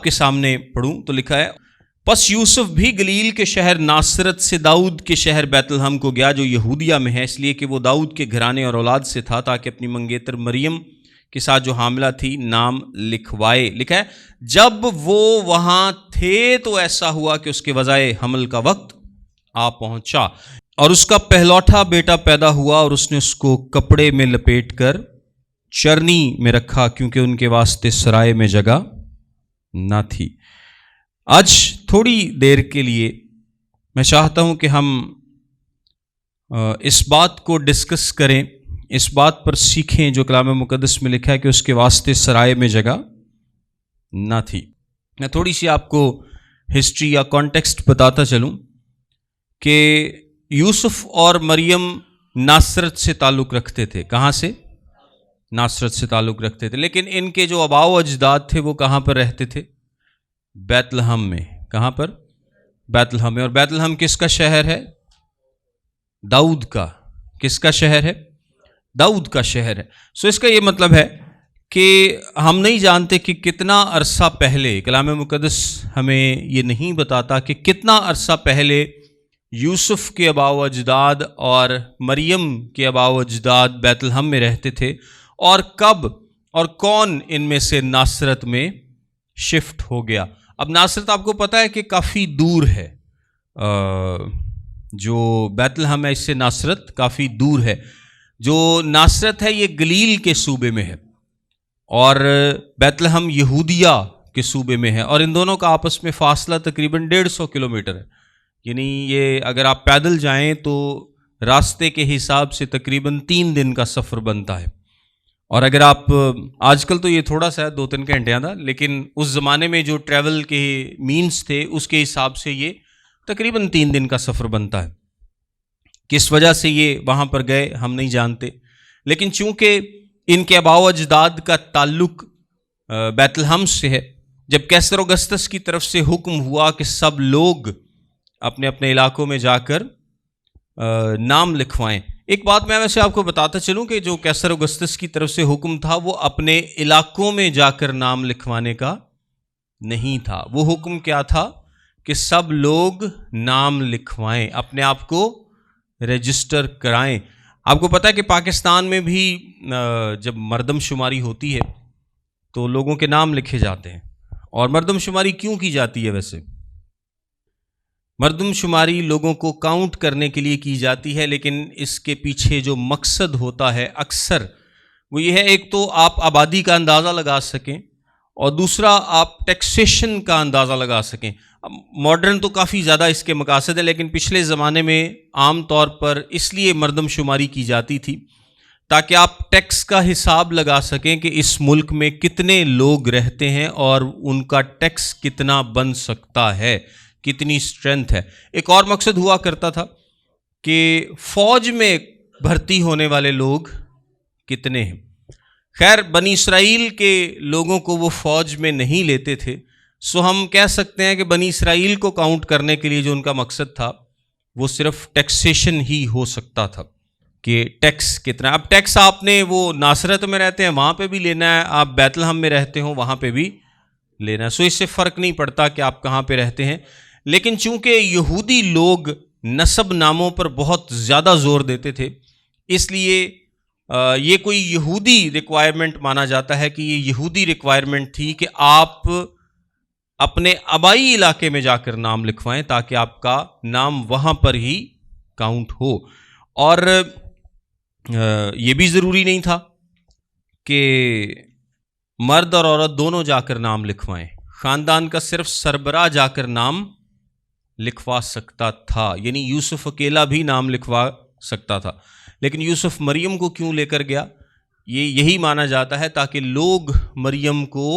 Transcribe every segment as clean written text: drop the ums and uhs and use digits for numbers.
آپ کے سامنے پڑھوں تو لکھا ہے، پس یوسف بھی گلیل کے شہر ناصرت سے داؤد کے شہر بیت لحم کو گیا جو یہودیہ میں ہے، اس لیے کہ وہ داؤد کے گھرانے اور اولاد سے تھا، تاکہ اپنی منگیتر مریم کے ساتھ جو حاملہ تھی نام لکھوائے۔ لکھا ہے جب وہ وہاں تھے تو ایسا ہوا کہ اس کے وضع حمل کا وقت آ پہنچا، اور اس کا پہلوٹا بیٹا پیدا ہوا، اور اس نے اس کو کپڑے میں لپیٹ کر چرنی میں رکھا، کیونکہ ان کے واسطے سرائے میں جگہ نہ تھی۔ آج تھوڑی دیر کے لیے میں چاہتا ہوں کہ ہم اس بات کو ڈسکس کریں، اس بات پر سیکھیں جو کلام مقدس میں لکھا ہے کہ اس کے واسطے سرائے میں جگہ نہ تھی۔ میں تھوڑی سی آپ کو ہسٹری یا کانٹیکسٹ بتاتا چلوں کہ یوسف اور مریم ناصرت سے تعلق رکھتے تھے۔ کہاں سے؟ ناصرت سے تعلق رکھتے تھے، لیکن ان کے جو آباء و اجداد تھے وہ کہاں پر رہتے تھے؟ بیت لحم میں۔ کہاں پر؟ بیت لحم میں۔ اور بیت لحم کس کا شہر ہے؟ داؤد کا۔ کس کا شہر ہے؟ داؤد کا شہر ہے۔ سو اس کا یہ مطلب ہے کہ ہم نہیں جانتے کہ کتنا عرصہ پہلے، کلام مقدس ہمیں یہ نہیں بتاتا کہ کتنا عرصہ پہلے یوسف کے آباء و اجداد اور مریم کے آباء و اجداد بیت لحم میں رہتے تھے، اور کب اور کون ان میں سے ناصرت میں شفٹ ہو گیا۔ اب ناصرت آپ کو پتہ ہے کہ کافی دور ہے، جو بیت لحم ہے اس سے ناصرت کافی دور ہے۔ جو ناصرت ہے یہ گلیل کے صوبے میں ہے، اور بیت لحم یہودیہ کے صوبے میں ہے، اور ان دونوں کا آپس میں فاصلہ تقریباً 150 کلومیٹر ہے۔ یعنی یہ اگر آپ پیدل جائیں تو راستے کے حساب سے تقریباً 3 دن کا سفر بنتا ہے، اور اگر آپ آج کل تو یہ تھوڑا سا 2-3 گھنٹے تھا، لیکن اس زمانے میں جو ٹریول کے مینز تھے اس کے حساب سے یہ تقریباً 3 دن کا سفر بنتا ہے۔ کس وجہ سے یہ وہاں پر گئے ہم نہیں جانتے، لیکن چونکہ ان کے آباء و اجداد کا تعلق بیت لحم سے ہے، جب کیسر اوگسطس کی طرف سے حکم ہوا کہ سب لوگ اپنے اپنے علاقوں میں جا کر نام لکھوائیں۔ ایک بات میں ویسے آپ کو بتاتا چلوں کہ جو کیسر اوگسطس کی طرف سے حکم تھا وہ اپنے علاقوں میں جا کر نام لکھوانے کا نہیں تھا۔ وہ حکم کیا تھا کہ سب لوگ نام لکھوائیں، اپنے آپ کو رجسٹر کرائیں۔ آپ کو پتہ ہے کہ پاکستان میں بھی جب مردم شماری ہوتی ہے تو لوگوں کے نام لکھے جاتے ہیں۔ اور مردم شماری کیوں کی جاتی ہے؟ ویسے مردم شماری لوگوں کو کاؤنٹ کرنے کے لیے کی جاتی ہے، لیکن اس کے پیچھے جو مقصد ہوتا ہے اکثر وہ یہ ہے، ایک تو آپ آبادی کا اندازہ لگا سکیں، اور دوسرا آپ ٹیکسیشن کا اندازہ لگا سکیں۔ ماڈرن تو کافی زیادہ اس کے مقاصد ہیں، لیکن پچھلے زمانے میں عام طور پر اس لیے مردم شماری کی جاتی تھی تاکہ آپ ٹیکس کا حساب لگا سکیں کہ اس ملک میں کتنے لوگ رہتے ہیں اور ان کا ٹیکس کتنا بن سکتا ہے، کتنی اسٹرینتھ ہے۔ ایک اور مقصد ہوا کرتا تھا کہ فوج میں بھرتی ہونے والے لوگ کتنے ہیں۔ خیر بنی اسرائیل کے لوگوں کو وہ فوج میں نہیں لیتے تھے، سو ہم کہہ سکتے ہیں کہ بنی اسرائیل کو کاؤنٹ کرنے کے لیے جو ان کا مقصد تھا وہ صرف ٹیکسیشن ہی ہو سکتا تھا کہ ٹیکس کتنا۔ اب ٹیکس آپ نے وہ ناصرت میں رہتے ہیں وہاں پہ بھی لینا ہے، آپ بیت لحم میں رہتے ہوں وہاں پہ بھی لینا ہے، سو اس سے فرق نہیں پڑتا کہ آپ کہاں پہ رہتے ہیں۔ لیکن چونکہ یہودی لوگ نسب ناموں پر بہت زیادہ زور دیتے تھے، اس لیے یہ کوئی یہودی ریکوائرمنٹ مانا جاتا ہے کہ یہ یہودی ریکوائرمنٹ تھی کہ آپ اپنے آبائی علاقے میں جا کر نام لکھوائیں تاکہ آپ کا نام وہاں پر ہی کاؤنٹ ہو۔ اور یہ بھی ضروری نہیں تھا کہ مرد اور عورت دونوں جا کر نام لکھوائیں، خاندان کا صرف سربراہ جا کر نام لکھوا سکتا تھا، یعنی یوسف اکیلا بھی نام لکھوا سکتا تھا۔ لیکن یوسف مریم کو کیوں لے کر گیا؟ یہی مانا جاتا ہے تاکہ لوگ مریم کو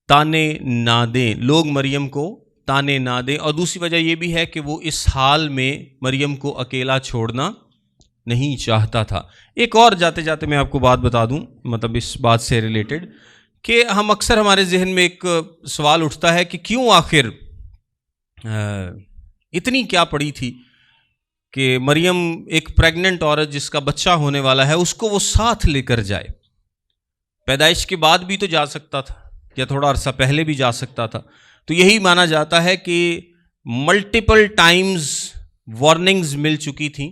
تانے نہ دیں، لوگ مریم کو تانے نہ دیں، اور دوسری وجہ یہ بھی ہے کہ وہ اس حال میں مریم کو اکیلا چھوڑنا نہیں چاہتا تھا۔ ایک اور جاتے جاتے میں آپ کو بات بتا دوں، مطلب اس بات سے ریلیٹڈ، کہ ہم اکثر ہمارے ذہن میں ایک سوال اٹھتا ہے کہ کیوں آخر اتنی کیا پڑی تھی کہ مریم ایک پریگننٹ عورت جس کا بچہ ہونے والا ہے اس کو وہ ساتھ لے کر جائے۔ پیدائش کے بعد بھی تو جا سکتا تھا، یا تھوڑا عرصہ پہلے بھی جا سکتا تھا. تو یہی مانا جاتا ہے کہ ملٹیپل ٹائمز وارننگز مل چکی تھیں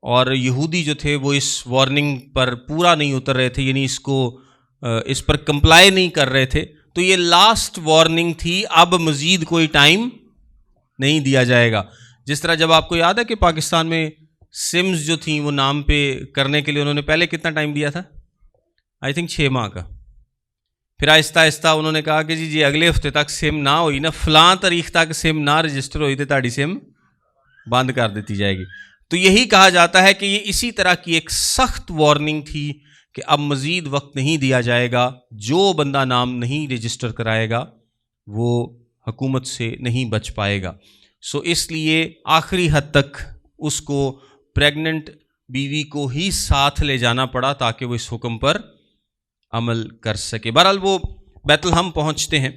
اور یہودی جو تھے وہ اس وارننگ پر پورا نہیں اتر رہے تھے, یعنی اس پر کمپلائی نہیں کر رہے تھے. تو یہ لاسٹ وارننگ تھی, اب مزید کوئی ٹائم نہیں دیا جائے گا. جس طرح جب آپ کو یاد ہے کہ پاکستان میں سمز جو تھیں وہ نام پہ کرنے کے لیے انہوں نے پہلے کتنا ٹائم دیا تھا, آئی تھنک 6 ماہ کا. پھر آہستہ آہستہ انہوں نے کہا کہ جی اگلے ہفتے تک سم نہ ہوئی نا, فلاں تاریخ تک سم نہ رجسٹر ہوئی تو تاڑی سم بند کر دیتی جائے گی. تو یہی کہا جاتا ہے کہ یہ اسی طرح کی ایک سخت وارننگ تھی کہ اب مزید وقت نہیں دیا جائے گا, جو بندہ نام نہیں رجسٹر کرائے گا وہ حکومت سے نہیں بچ پائے گا. سو اس لیے آخری حد تک اس کو پریگننٹ بیوی کو ہی ساتھ لے جانا پڑا تاکہ وہ اس حکم پر عمل کر سکے. بہرحال وہ بیت الحم پہنچتے ہیں.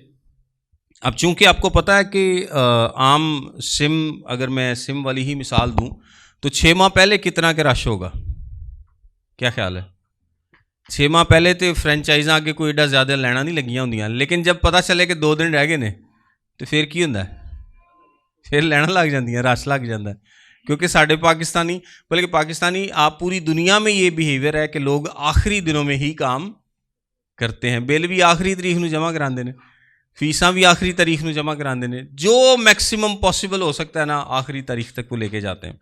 اب چونکہ آپ کو پتہ ہے کہ عام سم, اگر میں سم والی ہی مثال دوں تو 6 ماہ پہلے کتنا کے رش ہوگا, کیا خیال ہے؟ 6 ماہ پہلے تو فرینچائزاں کے کوئی ایڈا زیادہ لینا نہیں لگیاں ہوندیاں, لیکن جب پتہ چلے کہ 2 دن رہ گئے نے تو پھر کی ہوندا ہے, پھر لینا لگ جاندیاں, رش لگ جاتا ہے. کیونکہ ساڈے پاکستانی, بلکہ پاکستانی آپ پوری دنیا میں یہ بیہیویئر ہے کہ لوگ آخری دنوں میں ہی کام کرتے ہیں. بل بھی آخری تاریخ نو جمع کراندے نے, فیساں بھی آخری تاریخ نو جمع کراندے نے, جو میکسیمم پاسبل ہو سکتا ہے نا آخری تاریخ تک وہ لے کے جاتے ہیں.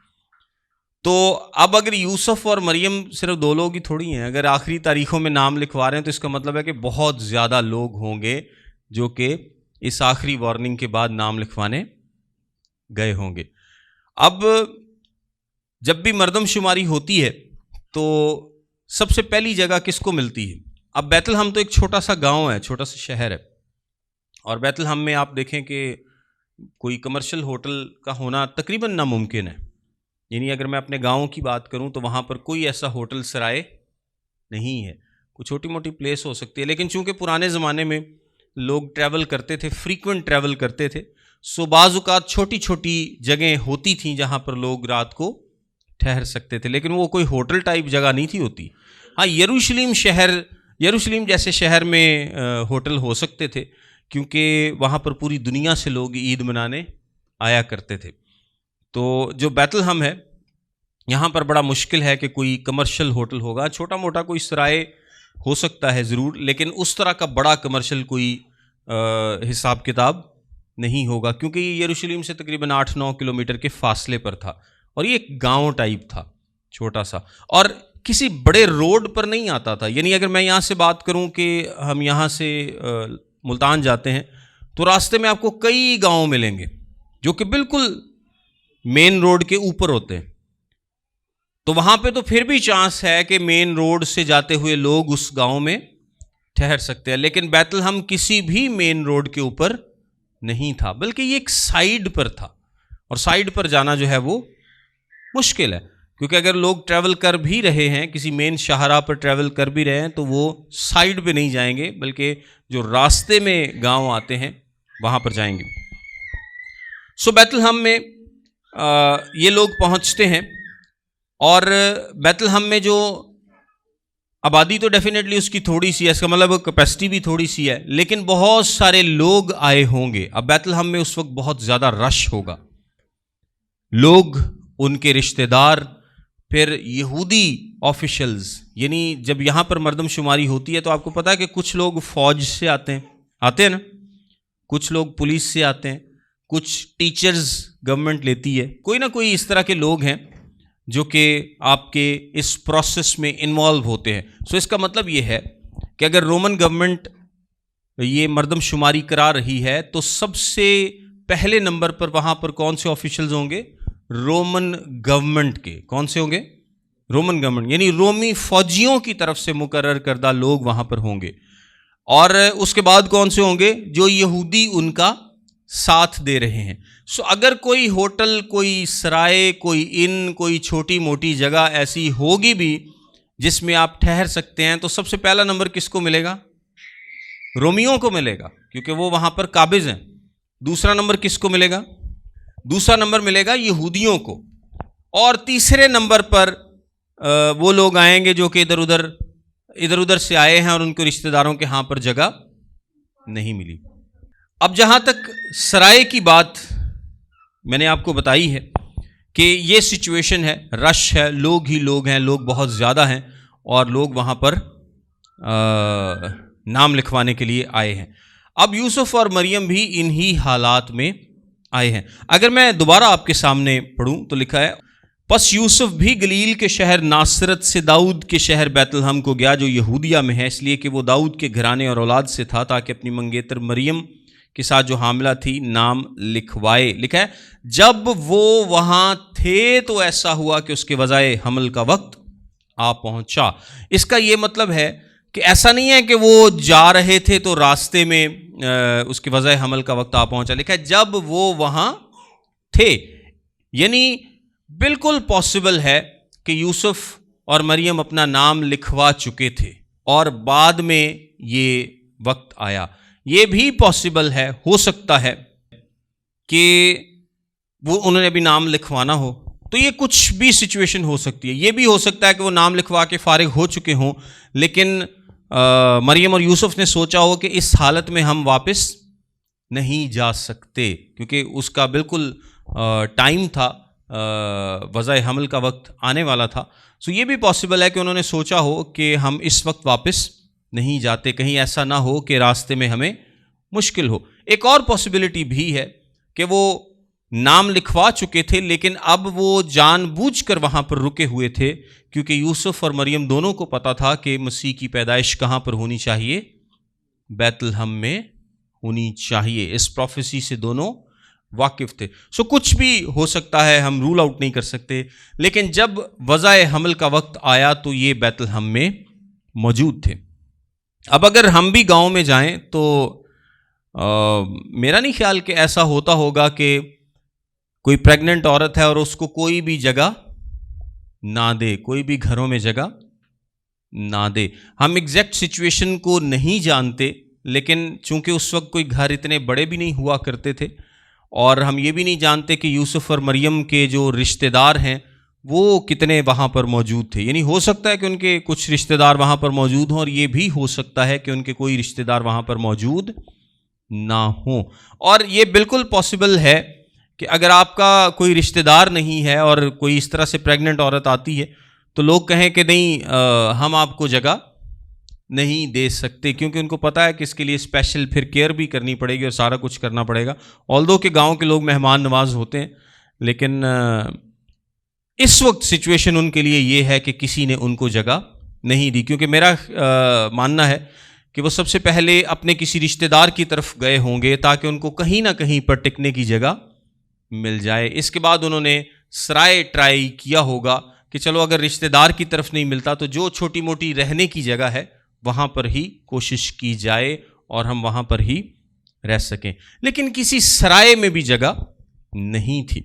تو اب اگر یوسف اور مریم صرف 2 لوگ ہی تھوڑی ہیں, اگر آخری تاریخوں میں نام لکھوا رہے ہیں تو اس کا مطلب ہے کہ بہت زیادہ لوگ ہوں گے جو کہ اس آخری وارننگ کے بعد نام لکھوانے گئے ہوں گے. اب جب بھی مردم شماری ہوتی ہے تو سب سے پہلی جگہ کس کو ملتی ہے؟ اب بیت الحم تو ایک چھوٹا سا گاؤں ہے, چھوٹا سا شہر ہے, اور بیت الحم میں آپ دیکھیں کہ کوئی کمرشل ہوٹل کا ہونا تقریباً ناممکن ہے. یعنی اگر میں اپنے گاؤں کی بات کروں تو وہاں پر کوئی ایسا ہوٹل سرائے نہیں ہے. کوئی چھوٹی موٹی پلیس ہو سکتی ہے, لیکن چونکہ پرانے زمانے میں لوگ ٹریول کرتے تھے, فریکوینٹ ٹریول کرتے تھے, سو بعض اوقات چھوٹی چھوٹی جگہیں ہوتی تھیں جہاں پر لوگ رات کو ٹھہر سکتے تھے, لیکن وہ کوئی ہوٹل ٹائپ جگہ نہیں تھی ہوتی. ہاں, یروشلم جیسے شہر میں ہوٹل ہو سکتے تھے کیونکہ وہاں پر پوری دنیا سے لوگ عید منانے آیا کرتے تھے. تو جو بیت الحم ہے یہاں پر بڑا مشکل ہے کہ کوئی کمرشل ہوٹل ہوگا. چھوٹا موٹا کوئی سرائے ہو سکتا ہے ضرور, لیکن اس طرح کا بڑا کمرشل کوئی حساب کتاب نہیں ہوگا, کیونکہ یہ یروشلم سے تقریباً 8-9 کلومیٹر کے فاصلے پر تھا اور یہ ایک گاؤں ٹائپ تھا چھوٹا سا, اور کسی بڑے روڈ پر نہیں آتا تھا. یعنی اگر میں یہاں سے بات کروں کہ ہم یہاں سے ملتان جاتے ہیں تو راستے میں آپ کو کئی گاؤں ملیں گے جو کہ بالکل مین روڈ کے اوپر ہوتے ہیں. تو وہاں پہ تو پھر بھی چانس ہے کہ مین روڈ سے جاتے ہوئے لوگ اس گاؤں میں ٹھہر سکتے ہیں, لیکن بیت الحم کسی بھی مین روڈ کے اوپر نہیں تھا, بلکہ یہ ایک سائیڈ پر تھا, اور سائیڈ پر جانا جو ہے وہ مشکل ہے, کیونکہ اگر لوگ ٹریول کر بھی رہے ہیں, کسی مین شاہراہ پر ٹریول کر بھی رہے ہیں تو وہ سائیڈ پہ نہیں جائیں گے, بلکہ جو راستے میں گاؤں آتے ہیں وہاں پر جائیں گے. سو بیت الحم میں یہ لوگ پہنچتے ہیں, اور بیت الحم میں جو آبادی تو ڈیفینیٹلی اس کی تھوڑی سی ہے, اس کا مطلب کیپیسٹی بھی تھوڑی سی ہے, لیکن بہت سارے لوگ آئے ہوں گے. اب بیت الحم میں اس وقت بہت زیادہ رش ہوگا, لوگ, ان کے رشتہ دار, پھر یہودی آفیشلز. یعنی جب یہاں پر مردم شماری ہوتی ہے تو آپ کو پتہ ہے کہ کچھ لوگ فوج سے آتے ہیں نا, کچھ لوگ پولیس سے آتے ہیں, کچھ ٹیچرز گورنمنٹ لیتی ہے, کوئی نہ کوئی اس طرح کے لوگ ہیں جو کہ آپ کے اس پروسیس میں انوالو ہوتے ہیں. سو اس کا مطلب یہ ہے کہ اگر رومن گورنمنٹ یہ مردم شماری کرا رہی ہے تو سب سے پہلے نمبر پر وہاں پر کون سے آفیشلز ہوں گے؟ رومن گورنمنٹ کے. کون سے ہوں گے؟ رومن گورنمنٹ, یعنی رومی فوجیوں کی طرف سے مقرر کردہ لوگ وہاں پر ہوں گے. اور اس کے بعد کون سے ہوں گے؟ جو یہودی ان کا ساتھ دے رہے ہیں. سو اگر کوئی ہوٹل, کوئی سرائے, کوئی ان, کوئی چھوٹی موٹی جگہ ایسی ہوگی بھی جس میں آپ ٹھہر سکتے ہیں, تو سب سے پہلا نمبر کس کو ملے گا؟ رومیوں کو ملے گا, کیونکہ وہ وہاں پر قابض ہیں. دوسرا نمبر کس کو ملے گا؟ دوسرا نمبر ملے گا یہودیوں کو. اور تیسرے نمبر پر وہ لوگ آئیں گے جو کہ ادھر ادھر سے آئے ہیں اور ان کے رشتہ داروں کے ہاں پر جگہ نہیں ملی۔ اب جہاں تک سرائے کی بات میں نے آپ کو بتائی ہے کہ یہ سچویشن ہے، رش ہے، لوگ ہی لوگ ہیں، لوگ بہت زیادہ ہیں اور لوگ وہاں پر نام لکھوانے کے لیے آئے ہیں۔ اب یوسف اور مریم بھی انہی حالات میں آئے ہیں۔ اگر میں دوبارہ آپ کے سامنے پڑھوں تو لکھا ہے، پس یوسف بھی گلیل کے شہر ناصرت سے داؤد کے شہر بیت لحم کو گیا جو یہودیہ میں ہے، اس لیے کہ وہ داؤد کے گھرانے اور اولاد سے تھا، تاکہ اپنی منگیتر مریم کے ساتھ جو حاملہ تھی نام لکھوائے۔ لکھا ہے جب وہ وہاں تھے تو ایسا ہوا کہ اس کے وضع حمل کا وقت آ پہنچا۔ اس کا یہ مطلب ہے کہ ایسا نہیں ہے کہ وہ جا رہے تھے تو راستے میں اس کے وضع حمل کا وقت آ پہنچا۔ لکھا ہے جب وہ وہاں تھے، یعنی بالکل پاسبل ہے کہ یوسف اور مریم اپنا نام لکھوا چکے تھے اور بعد میں یہ وقت آیا۔ یہ بھی پاسبل ہے، ہو سکتا ہے کہ وہ انہوں نے ابھی نام لکھوانا ہو، تو یہ کچھ بھی سچویشن ہو سکتی ہے۔ یہ بھی ہو سکتا ہے کہ وہ نام لکھوا کے فارغ ہو چکے ہوں، لیکن مریم اور یوسف نے سوچا ہو کہ اس حالت میں ہم واپس نہیں جا سکتے، کیونکہ اس کا بالکل ٹائم تھا، وضع حمل کا وقت آنے والا تھا۔ سو یہ بھی پاسبل ہے کہ انہوں نے سوچا ہو کہ ہم اس وقت واپس نہیں جاتے، کہیں ایسا نہ ہو کہ راستے میں ہمیں مشکل ہو۔ ایک اور پاسبلٹی بھی ہے کہ وہ نام لکھوا چکے تھے، لیکن اب وہ جان بوجھ کر وہاں پر رکے ہوئے تھے، کیونکہ یوسف اور مریم دونوں کو پتا تھا کہ مسیح کی پیدائش کہاں پر ہونی چاہیے، بیت لحم میں ہونی چاہیے۔ اس پروفیسی سے دونوں واقف تھے۔ سو کچھ بھی ہو سکتا ہے، ہم رول آؤٹ نہیں کر سکتے، لیکن جب وضع حمل کا وقت آیا تو یہ بیت لحم میں موجود تھے۔ اب اگر ہم بھی گاؤں میں جائیں تو میرا نہیں خیال کہ ایسا ہوتا ہوگا کہ کوئی پریگننٹ عورت ہے اور اس کو کوئی بھی جگہ نہ دے، کوئی بھی گھروں میں جگہ نہ دے۔ ہم ایگزیکٹ سچویشن کو نہیں جانتے، لیکن چونکہ اس وقت کوئی گھر اتنے بڑے بھی نہیں ہوا کرتے تھے، اور ہم یہ بھی نہیں جانتے کہ یوسف اور مریم کے جو رشتہ دار ہیں وہ کتنے وہاں پر موجود تھے۔ یعنی ہو سکتا ہے کہ ان کے کچھ رشتہ دار وہاں پر موجود ہوں، اور یہ بھی ہو سکتا ہے کہ ان کے کوئی رشتہ دار وہاں پر موجود نہ ہوں۔ اور یہ بالکل پاسبل ہے کہ اگر آپ کا کوئی رشتہ دار نہیں ہے اور کوئی اس طرح سے پریگننٹ عورت آتی ہے تو لوگ کہیں کہ نہیں ہم آپ کو جگہ نہیں دے سکتے، کیونکہ ان کو پتہ ہے کہ اس کے لیے اسپیشل پھر کیئر بھی کرنی پڑے گی اور سارا کچھ کرنا پڑے گا۔ آلدو کہ گاؤں کے لوگ مہمان نواز ہوتے ہیں، لیکن اس وقت سچویشن ان کے لیے یہ ہے کہ کسی نے ان کو جگہ نہیں دی، کیونکہ میرا ماننا ہے کہ وہ سب سے پہلے اپنے کسی رشتہ دار کی طرف گئے ہوں گے تاکہ ان کو کہیں نہ کہیں پر ٹکنے کی جگہ مل جائے۔ اس کے بعد انہوں نے سرائے ٹرائی کیا ہوگا کہ چلو اگر رشتہ دار کی طرف نہیں ملتا تو جو چھوٹی موٹی رہنے کی جگہ ہے وہاں پر ہی کوشش کی جائے اور ہم وہاں پر ہی رہ سکیں، لیکن کسی سرائے میں بھی جگہ نہیں تھی۔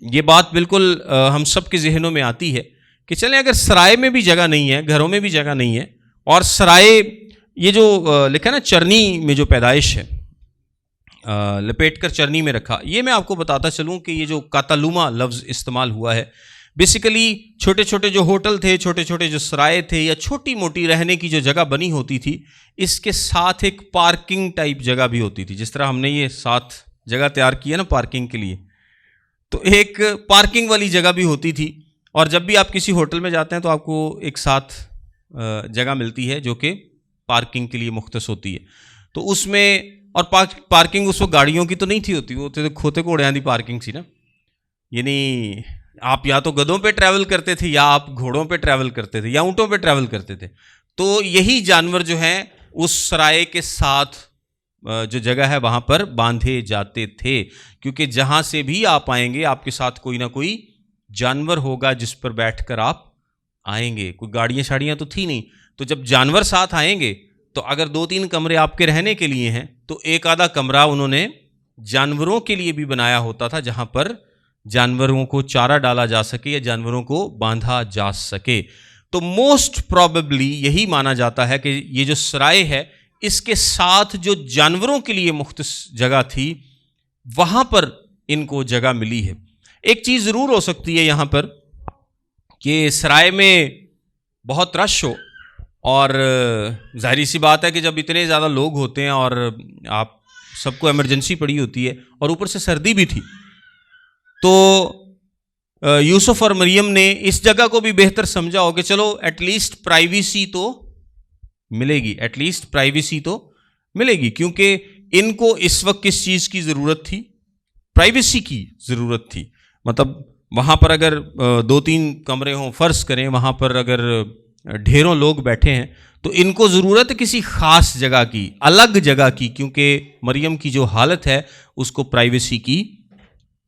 یہ بات بالکل ہم سب کے ذہنوں میں آتی ہے کہ چلیں اگر سرائے میں بھی جگہ نہیں ہے، گھروں میں بھی جگہ نہیں ہے، اور سرائے یہ جو لکھا نا چرنی میں جو پیدائش ہے، لپیٹ کر چرنی میں رکھا، یہ میں آپ کو بتاتا چلوں کہ یہ جو کاتالوما لفظ استعمال ہوا ہے، بیسیکلی چھوٹے چھوٹے جو ہوٹل تھے، چھوٹے چھوٹے جو سرائے تھے، یا چھوٹی موٹی رہنے کی جو جگہ بنی ہوتی تھی، اس کے ساتھ ایک پارکنگ ٹائپ جگہ بھی ہوتی تھی۔ جس طرح ہم نے یہ ساتھ جگہ تیار کی ہے نا پارکنگ کے لیے، تو ایک پارکنگ والی جگہ بھی ہوتی تھی، اور جب بھی آپ کسی ہوٹل میں جاتے ہیں تو آپ کو ایک ساتھ جگہ ملتی ہے جو کہ پارکنگ کے لیے مختص ہوتی ہے۔ تو اس میں، اور پارکنگ اس وقت گاڑیوں کی تو نہیں تھی ہوتی، وہ تو کھوتے گھوڑیاں دی پارکنگ سی نا، یعنی آپ یا تو گدھوں پہ ٹریول کرتے تھے، یا آپ گھوڑوں پہ ٹریول کرتے تھے، یا اونٹوں پہ ٹریول کرتے تھے۔ تو یہی جانور جو ہیں اس سرائے کے ساتھ جو جگہ ہے وہاں پر باندھے جاتے تھے، کیونکہ جہاں سے بھی آپ آئیں گے آپ کے ساتھ کوئی نہ کوئی جانور ہوگا جس پر بیٹھ کر آپ آئیں گے۔ کوئی گاڑیاں شاڑیاں تو تھی نہیں، تو جب جانور ساتھ آئیں گے تو اگر 2-3 کمرے آپ کے رہنے کے لیے ہیں تو ایک آدھا کمرہ انہوں نے جانوروں کے لیے بھی بنایا ہوتا تھا، جہاں پر جانوروں کو چارہ ڈالا جا سکے یا جانوروں کو باندھا جا سکے۔ تو موسٹ پروبیبلی یہی مانا جاتا ہے کہ یہ جو سرائے ہے اس کے ساتھ جو جانوروں کے لیے مختص جگہ تھی وہاں پر ان کو جگہ ملی ہے۔ ایک چیز ضرور ہو سکتی ہے یہاں پر کہ سرائے میں بہت رش ہو اور ظاہری سی بات ہے کہ جب اتنے زیادہ لوگ ہوتے ہیں اور آپ سب کو ایمرجنسی پڑی ہوتی ہے اور اوپر سے سردی بھی تھی، تو یوسف اور مریم نے اس جگہ کو بھی بہتر سمجھا ہو کہ چلو ایٹ لیسٹ پرائیویسی تو ملے گی، ایٹ لیسٹ پرائیویسی تو ملے گی، کیونکہ ان کو اس وقت کس چیز کی ضرورت تھی؟ پرائیویسی کی ضرورت تھی۔ مطلب وہاں پر اگر 2-3 کمرے ہوں، فرض کریں وہاں پر اگر ڈھیروں لوگ بیٹھے ہیں تو ان کو ضرورت ہے کسی خاص جگہ کی، الگ جگہ کی، کیونکہ مریم کی جو حالت ہے اس کو پرائیویسی کی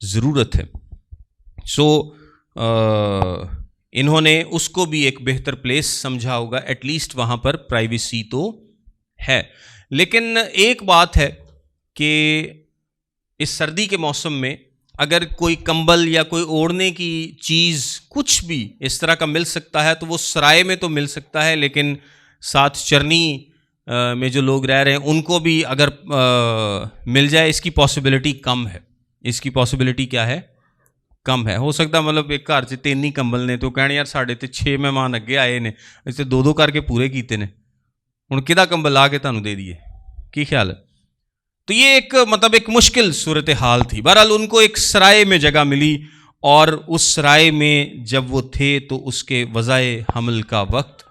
ضرورت ہے۔ سو انہوں نے اس کو بھی ایک بہتر پلیس سمجھا ہوگا، ایٹ لیسٹ وہاں پر پرائیویسی تو ہے۔ لیکن ایک بات ہے کہ اس سردی کے موسم میں اگر کوئی کمبل یا کوئی اوڑھنے کی چیز کچھ بھی اس طرح کا مل سکتا ہے تو وہ سرائے میں تو مل سکتا ہے، لیکن ساتھ چرنی میں جو لوگ رہ رہے ہیں ان کو بھی اگر مل جائے اس کی پاسبلٹی کم ہے۔ اس کی پاسبلٹی کیا ہے؟ کم ہے۔ ہو سکتا مطلب ایک گھر 'ਚ 3 ہی کمبل نے تو کہنے یار ساڈے تے 6 مہمان اگے آئے نے، اسے 2 کر کے پورے کیتے نے، ہن کدا کمبل لا کے تانوں دے دیے؟ کی خیال ہے؟ تو یہ ایک مشکل صورتحال تھی۔ بہرحال ان کو ایک سرائے میں جگہ ملی، اور اس سرائے میں جب وہ تھے تو اس کے وضع حمل کا وقت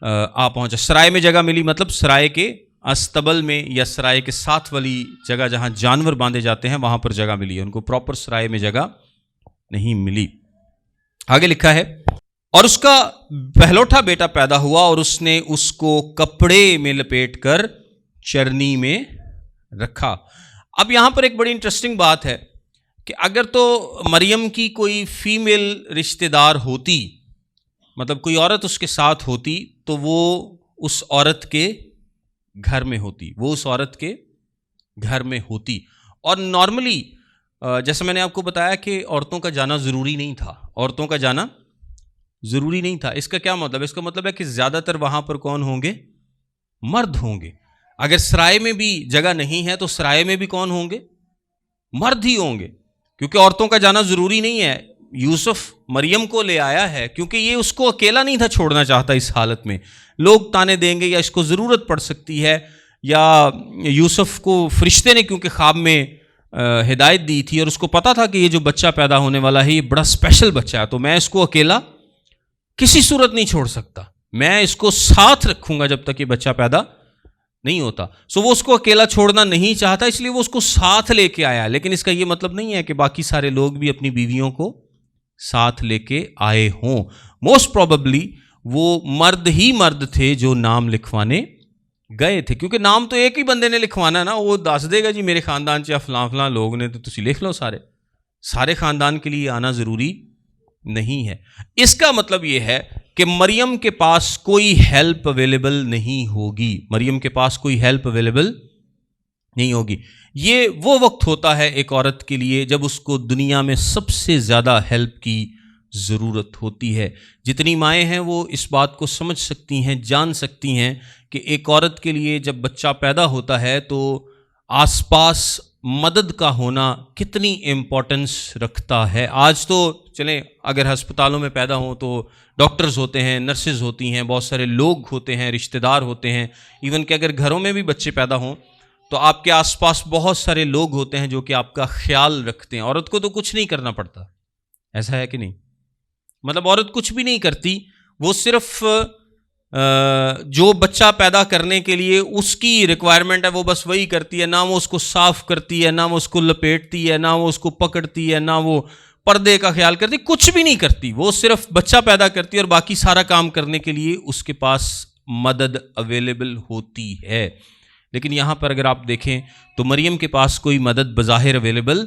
آ پہنچا۔ سرائے میں جگہ ملی مطلب سرائے کے استبل میں یا سرائے کے ساتھ والی جگہ جہاں جانور باندھے جاتے ہیں وہاں پر جگہ ملی ہے، ان کو پراپر سرائے میں جگہ نہیں ملی۔ آگے لکھا ہے، اور اس کا پہلوٹا بیٹا پیدا ہوا اور اس نے اس کو کپڑے میں لپیٹ کر چرنی میں رکھا۔ اب یہاں پر ایک بڑی انٹرسٹنگ بات ہے کہ اگر تو مریم کی کوئی فیمیل رشتہ دار ہوتی، مطلب کوئی عورت اس کے ساتھ ہوتی، تو وہ اس عورت کے گھر میں ہوتی، وہ اس عورت کے گھر میں ہوتی۔ اور نارملی جیسے میں نے آپ کو بتایا کہ عورتوں کا جانا ضروری نہیں تھا، عورتوں کا جانا ضروری نہیں تھا۔ اس کا کیا مطلب ہے؟ اس کا مطلب ہے کہ زیادہ تر وہاں پر کون ہوں گے؟ مرد ہوں گے۔ اگر سرائے میں بھی جگہ نہیں ہے تو سرائے میں بھی کون ہوں گے؟ مرد ہی ہوں گے، کیونکہ عورتوں کا جانا ضروری نہیں ہے۔ یوسف مریم کو لے آیا ہے کیونکہ یہ اس کو اکیلا نہیں تھا چھوڑنا چاہتا اس حالت میں، لوگ تانے دیں گے یا اس کو ضرورت پڑ سکتی ہے، یا یوسف کو فرشتے نے کیونکہ خواب میں ہدایت دی تھی اور اس کو پتا تھا کہ یہ جو بچہ پیدا ہونے والا ہے یہ بڑا اسپیشل بچہ ہے، تو میں اس کو اکیلا کسی صورت نہیں چھوڑ سکتا، میں اس کو ساتھ رکھوں گا جب تک یہ بچہ پیدا نہیں ہوتا۔ سو وہ اس کو اکیلا چھوڑنا نہیں چاہتا، اس لیے وہ اس کو ساتھ لے کے آیا۔ لیکن اس کا یہ مطلب نہیں ہے کہ باقی سارے لوگ بھی اپنی بیویوں کو ساتھ لے کے آئے ہوں۔ موسٹ پروبیبلی وہ مرد ہی مرد تھے جو نام لکھوانے گئے تھے، کیونکہ نام تو ایک ہی بندے نے لکھوانا ہے نا، وہ دس دے گا جی میرے خاندان چ فلاں فلاں لوگ نے، تو تسی لکھ لو سارے خاندان کے لیے آنا ضروری نہیں ہے۔ اس کا مطلب یہ ہے کہ مریم کے پاس کوئی ہیلپ اویلیبل نہیں ہوگی، مریم کے پاس کوئی ہیلپ اویلیبل نہیں ہوگی۔ یہ وہ وقت ہوتا ہے ایک عورت کے لیے جب اس کو دنیا میں سب سے زیادہ ہیلپ کی ضرورت ہوتی ہے۔ جتنی مائیں ہیں وہ اس بات کو سمجھ سکتی ہیں، جان سکتی ہیں کہ ایک عورت کے لیے جب بچہ پیدا ہوتا ہے تو آس پاس مدد کا ہونا کتنی امپورٹنس رکھتا ہے۔ آج تو چلیں اگر ہسپتالوں میں پیدا ہوں تو ڈاکٹرز ہوتے ہیں، نرسز ہوتی ہیں، بہت سارے لوگ ہوتے ہیں، رشتہ دار ہوتے ہیں، ایون کہ اگر گھروں میں بھی بچے پیدا ہوں تو آپ کے آس پاس بہت سارے لوگ ہوتے ہیں جو کہ آپ کا خیال رکھتے ہیں۔ عورت کو تو کچھ نہیں کرنا پڑتا، ایسا ہے کہ نہیں؟ مطلب عورت کچھ بھی نہیں کرتی، وہ صرف جو بچہ پیدا کرنے کے لیے اس کی ریکوائرمنٹ ہے وہ بس وہی کرتی ہے، نہ وہ اس کو صاف کرتی ہے، نہ وہ اس کو لپیٹتی ہے، نہ وہ اس کو پکڑتی ہے، نہ وہ پردے کا خیال کرتی، کچھ بھی نہیں کرتی، وہ صرف بچہ پیدا کرتی ہے اور باقی سارا کام کرنے کے لیے اس کے پاس مدد اویلیبل ہوتی ہے۔ لیکن یہاں پر اگر آپ دیکھیں تو مریم کے پاس کوئی مدد بظاہر اویلیبل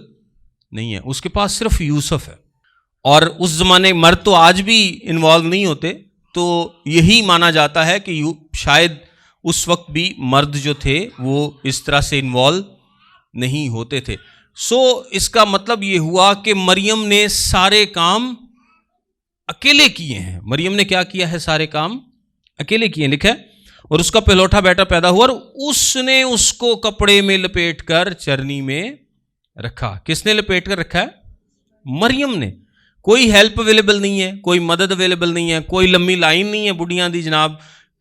نہیں ہے، اس کے پاس صرف یوسف ہے۔ اور اس زمانے مرد تو آج بھی انوالو نہیں ہوتے، تو یہی مانا جاتا ہے کہ شاید اس وقت بھی مرد جو تھے وہ اس طرح سے انوالو نہیں ہوتے تھے۔ سو اس کا مطلب یہ ہوا کہ مریم نے سارے کام اکیلے کیے ہیں۔ مریم نے کیا کیا ہے؟ سارے کام اکیلے کیے ہیں۔ لکھا ہے، اور اس کا پہلوٹا بیٹا پیدا ہوا اور اس نے اس کو کپڑے میں لپیٹ کر چرنی میں رکھا۔ کس نے لپیٹ کر رکھا ہے؟ مریم نے۔ کوئی ہیلپ اویلیبل نہیں ہے، کوئی مدد اویلیبل نہیں ہے، کوئی لمبی لائن نہیں ہے بڑھیاں دی جناب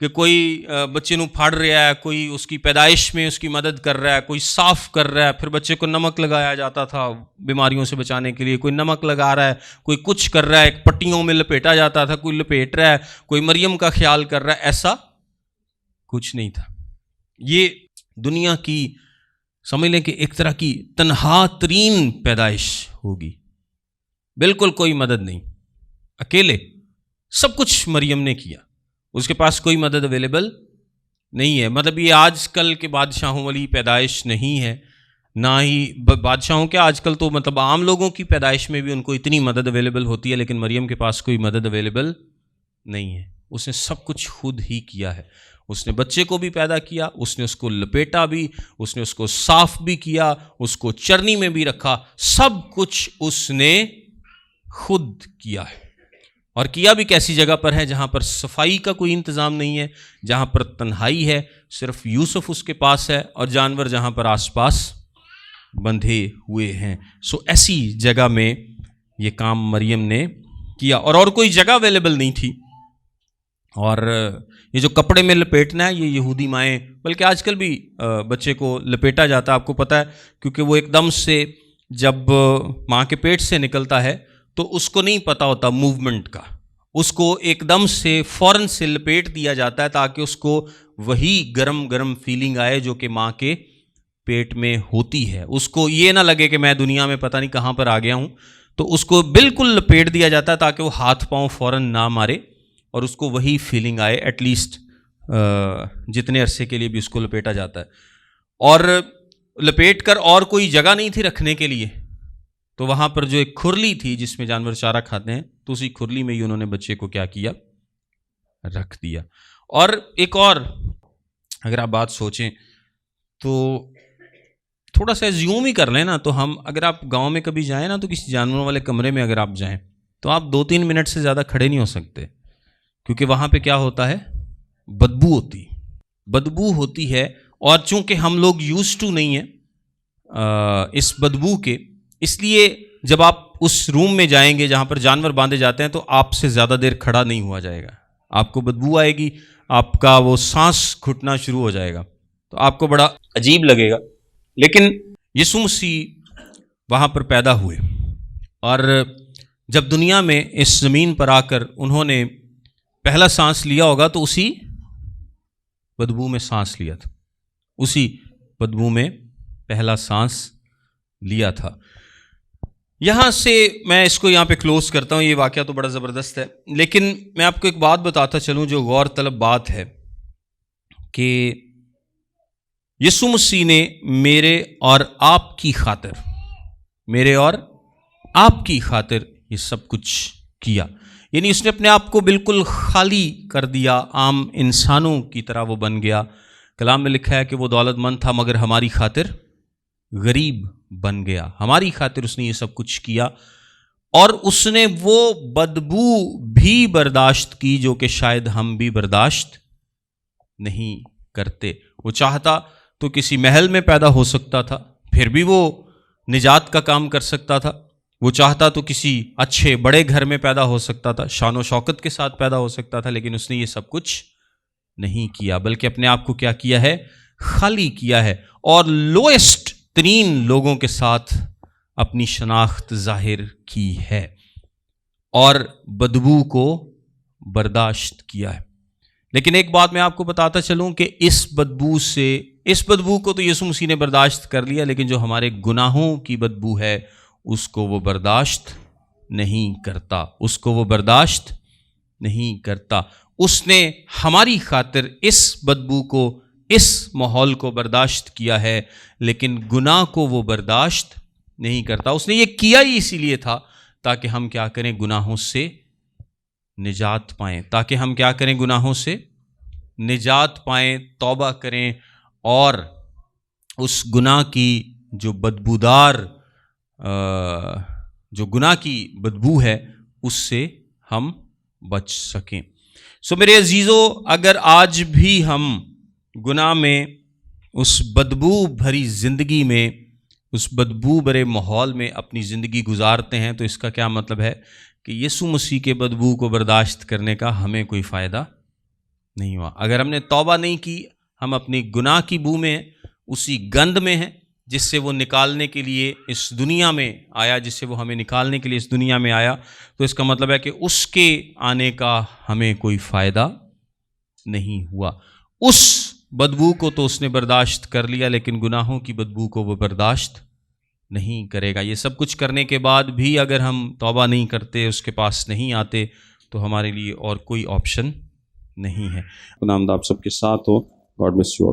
کہ کوئی بچے نو پھاڑ رہا ہے، کوئی اس کی پیدائش میں اس کی مدد کر رہا ہے، کوئی صاف کر رہا ہے، پھر بچے کو نمک لگایا جاتا تھا بیماریوں سے بچانے کے لیے، کوئی نمک لگا رہا ہے، کوئی کچھ کر رہا ہے، ایک پٹیوں میں لپیٹا جاتا تھا، کوئی لپیٹ رہا ہے، کوئی مریم کا خیال کر رہا ہے، ایسا کچھ نہیں تھا۔ یہ دنیا کی سمجھ لیں کہ ایک طرح کی تنہا ترین پیدائش ہوگی، بالکل کوئی مدد نہیں، اکیلے سب کچھ مریم نے کیا، اس کے پاس کوئی مدد اویلیبل نہیں ہے۔ مطلب یہ آج کل کے بادشاہوں والی پیدائش نہیں ہے، نہ ہی بادشاہوں کے، آج کل تو مطلب عام لوگوں کی پیدائش میں بھی ان کو اتنی مدد اویلیبل ہوتی ہے، لیکن مریم کے پاس کوئی مدد اویلیبل نہیں ہے۔ اس نے سب کچھ خود ہی کیا ہے، اس نے بچے کو بھی پیدا کیا، اس نے اس کو لپیٹا بھی، اس نے اس کو صاف بھی کیا، اس کو چرنی میں بھی رکھا، سب کچھ اس نے خود کیا ہے۔ اور کیا بھی کیسی جگہ پر ہے جہاں پر صفائی کا کوئی انتظام نہیں ہے، جہاں پر تنہائی ہے، صرف یوسف اس کے پاس ہے اور جانور جہاں پر آس پاس بندھے ہوئے ہیں۔ سو ایسی جگہ میں یہ کام مریم نے کیا، اور کوئی جگہ اویلیبل نہیں تھی۔ اور یہ جو کپڑے میں لپیٹنا ہے، یہ یہودی مائیں، بلکہ آج کل بھی بچے کو لپیٹا جاتا ہے، آپ کو پتہ ہے، کیونکہ وہ ایک دم سے جب ماں کے پیٹ سے نکلتا ہے تو اس کو نہیں پتہ ہوتا موومنٹ کا، اس کو ایک دم سے فوراً سے لپیٹ دیا جاتا ہے تاکہ اس کو وہی گرم گرم فیلنگ آئے جو کہ ماں کے پیٹ میں ہوتی ہے، اس کو یہ نہ لگے کہ میں دنیا میں پتہ نہیں کہاں پر آ گیا ہوں، تو اس کو بالکل لپیٹ دیا جاتا ہے تاکہ وہ ہاتھ پاؤں فوراً نہ مارے اور اس کو وہی فیلنگ آئے، ایٹ لیسٹ جتنے عرصے کے لیے بھی اس کو لپیٹا جاتا ہے۔ اور لپیٹ کر اور کوئی جگہ نہیں تھی رکھنے کے لیے، تو وہاں پر جو ایک کھرلی تھی جس میں جانور چارہ کھاتے ہیں، تو اسی کھرلی میں ہی انہوں نے بچے کو کیا کیا، رکھ دیا۔ اور ایک اور اگر آپ بات سوچیں تو تھوڑا سا زیوم ہی کر لیں نا، تو ہم اگر آپ گاؤں میں کبھی جائیں نا، تو کسی جانوروں والے کمرے میں اگر آپ جائیں تو آپ 2-3 منٹ سے زیادہ کھڑے نہیں ہو سکتے، کیونکہ وہاں پہ کیا ہوتا ہے، بدبو ہوتی ہے۔ اور چونکہ ہم لوگ یوز ٹو نہیں ہیں اس بدبو کے، اس لیے جب آپ اس روم میں جائیں گے جہاں پر جانور باندھے جاتے ہیں تو آپ سے زیادہ دیر کھڑا نہیں ہوا جائے گا، آپ کو بدبو آئے گی، آپ کا وہ سانس گھٹنا شروع ہو جائے گا، تو آپ کو بڑا عجیب لگے گا۔ لیکن یسوع مسیح وہاں پر پیدا ہوئے، اور جب دنیا میں اس زمین پر آ کر انہوں نے پہلا سانس لیا ہوگا تو اسی بدبو میں سانس لیا تھا، اسی بدبو میں پہلا سانس لیا تھا۔ یہاں سے میں اس کو یہاں پہ کلوز کرتا ہوں، یہ واقعہ تو بڑا زبردست ہے، لیکن میں آپ کو ایک بات بتاتا چلوں جو غور طلب بات ہے، کہ یسوع مسیح نے میرے اور آپ کی خاطر یہ سب کچھ کیا، یعنی اس نے اپنے آپ کو بالکل خالی کر دیا، عام انسانوں کی طرح وہ بن گیا۔ کلام میں لکھا ہے کہ وہ دولت مند تھا مگر ہماری خاطر غریب بن گیا، ہماری خاطر اس نے یہ سب کچھ کیا، اور اس نے وہ بدبو بھی برداشت کی جو کہ شاید ہم بھی برداشت نہیں کرتے۔ وہ چاہتا تو کسی محل میں پیدا ہو سکتا تھا، پھر بھی وہ نجات کا کام کر سکتا تھا، وہ چاہتا تو کسی اچھے بڑے گھر میں پیدا ہو سکتا تھا، شان و شوکت کے ساتھ پیدا ہو سکتا تھا، لیکن اس نے یہ سب کچھ نہیں کیا، بلکہ اپنے آپ کو کیا کیا ہے، خالی کیا ہے، اور لوئسٹ ترین لوگوں کے ساتھ اپنی شناخت ظاہر کی ہے، اور بدبو کو برداشت کیا ہے۔ لیکن ایک بات میں آپ کو بتاتا چلوں کہ اس بدبو کو تو یسوع مسیح نے برداشت کر لیا، لیکن جو ہمارے گناہوں کی بدبو ہے اس کو وہ برداشت نہیں کرتا، اس نے ہماری خاطر اس بدبو کو، اس ماحول کو برداشت کیا ہے، لیکن گناہ کو وہ برداشت نہیں کرتا۔ اس نے یہ کیا ہی اسی لیے تھا تاکہ ہم کیا کریں، گناہوں سے نجات پائیں، توبہ کریں، اور اس گناہ کی جو بدبودار جو گناہ کی بدبو ہے اس سے ہم بچ سکیں۔ سو میرے عزیزو، اگر آج بھی ہم گناہ میں، اس بدبو بھری زندگی میں، اس بدبو بھرے ماحول میں اپنی زندگی گزارتے ہیں، تو اس کا کیا مطلب ہے کہ یسوع مسیح کے بدبو کو برداشت کرنے کا ہمیں کوئی فائدہ نہیں ہوا. اگر ہم نے توبہ نہیں کی، ہم اپنی گناہ کی بو میں اسی گند میں ہیں جس سے وہ نکالنے کے لیے اس دنیا میں آیا، جس سے وہ ہمیں نکالنے کے لیے اس دنیا میں آیا. تو اس کا مطلب ہے کہ اس کے آنے کا ہمیں کوئی فائدہ نہیں ہوا. اس بدبو کو تو اس نے برداشت کر لیا، لیکن گناہوں کی بدبو کو وہ برداشت نہیں کرے گا. یہ سب کچھ کرنے کے بعد بھی اگر ہم توبہ نہیں کرتے، اس کے پاس نہیں آتے، تو ہمارے لیے اور کوئی آپشن نہیں ہے. خدا آپ سب کے ساتھ ہو. God bless you all.